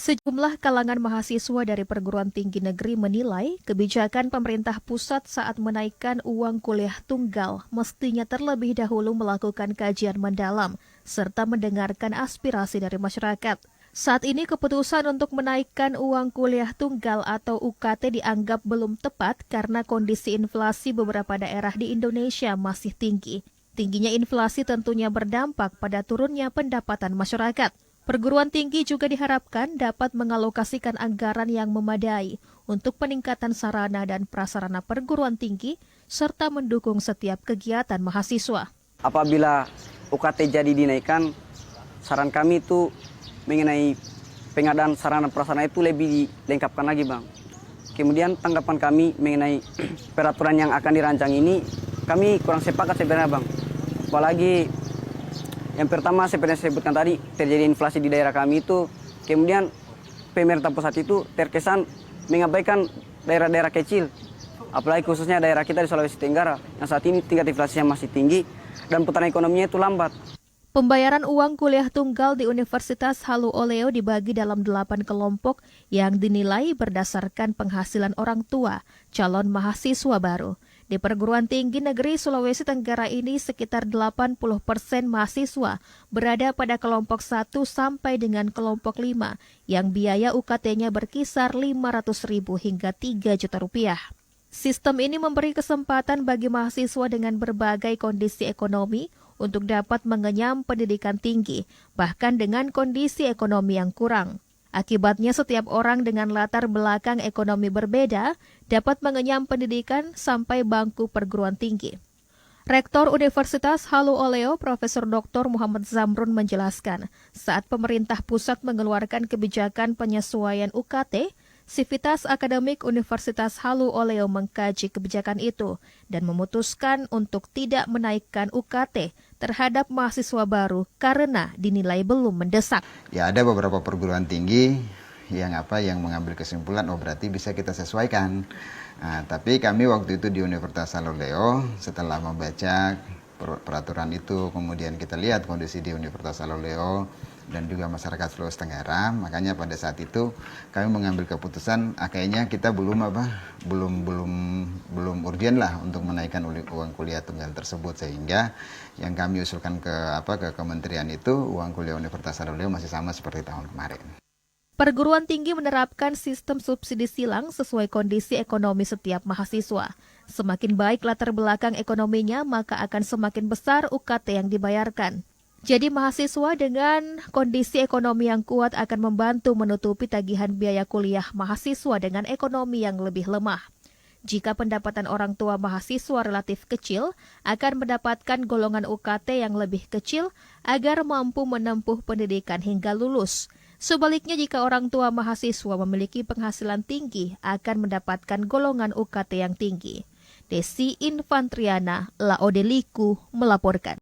Sejumlah kalangan mahasiswa dari perguruan tinggi negeri menilai kebijakan pemerintah pusat saat menaikkan uang kuliah tunggal mestinya terlebih dahulu melakukan kajian mendalam serta mendengarkan aspirasi dari masyarakat. Saat ini keputusan untuk menaikkan uang kuliah tunggal atau UKT dianggap belum tepat karena kondisi inflasi beberapa daerah di Indonesia masih tinggi. Tingginya inflasi tentunya berdampak pada turunnya pendapatan masyarakat. Perguruan tinggi juga diharapkan dapat mengalokasikan anggaran yang memadai untuk peningkatan sarana dan prasarana perguruan tinggi serta mendukung setiap kegiatan mahasiswa. Apabila UKT jadi dinaikkan, saran kami itu mengenai pengadaan sarana prasarana itu lebih dilengkapkan lagi, Bang. Kemudian tanggapan kami mengenai peraturan yang akan dirancang ini, kami kurang sepakat sebenarnya, Bang. Apalagi yang pertama seperti saya sebutkan tadi, terjadi inflasi di daerah kami itu, kemudian pemerintah pusat itu terkesan mengabaikan daerah-daerah kecil, apalagi khususnya daerah kita di Sulawesi Tenggara, yang saat ini tingkat inflasinya masih tinggi dan putaran ekonominya itu lambat. Pembayaran uang kuliah tunggal di Universitas Halu Oleo dibagi dalam 8 kelompok yang dinilai berdasarkan penghasilan orang tua calon mahasiswa baru. Di perguruan tinggi negeri Sulawesi Tenggara ini sekitar 80% mahasiswa berada pada kelompok 1 sampai dengan kelompok 5 yang biaya UKT-nya berkisar 500.000 hingga 3 juta rupiah. Sistem ini memberi kesempatan bagi mahasiswa dengan berbagai kondisi ekonomi untuk dapat mengenyam pendidikan tinggi, bahkan dengan kondisi ekonomi yang kurang. Akibatnya setiap orang dengan latar belakang ekonomi berbeda dapat mengenyam pendidikan sampai bangku perguruan tinggi. Rektor Universitas Halu Oleo, Profesor Dr. Muhammad Zamrun menjelaskan, saat pemerintah pusat mengeluarkan kebijakan penyesuaian UKT, Sivitas Akademik Universitas Halu Oleo mengkaji kebijakan itu dan memutuskan untuk tidak menaikkan UKT terhadap mahasiswa baru karena dinilai belum mendesak. Ya, ada beberapa perguruan tinggi yang mengambil kesimpulan berarti bisa kita sesuaikan. Nah, tapi kami waktu itu di Universitas Halu Oleo setelah membaca peraturan itu, kemudian kita lihat kondisi di Universitas Halu Oleo dan juga masyarakat Sulawesi Tenggara, makanya pada saat itu kami mengambil keputusan kayaknya kita belum urgen lah untuk menaikkan uang kuliah tunggal tersebut, sehingga yang kami usulkan ke kementerian itu uang kuliah Universitas Halu Oleo masih sama seperti tahun kemarin. Perguruan tinggi menerapkan sistem subsidi silang sesuai kondisi ekonomi setiap mahasiswa. Semakin baik latar belakang ekonominya, maka akan semakin besar UKT yang dibayarkan. Jadi mahasiswa dengan kondisi ekonomi yang kuat akan membantu menutupi tagihan biaya kuliah mahasiswa dengan ekonomi yang lebih lemah. Jika pendapatan orang tua mahasiswa relatif kecil, akan mendapatkan golongan UKT yang lebih kecil agar mampu menempuh pendidikan hingga lulus. Sebaliknya, jika orang tua mahasiswa memiliki penghasilan tinggi, akan mendapatkan golongan UKT yang tinggi. Desi Infantriana, Laodeliku, melaporkan.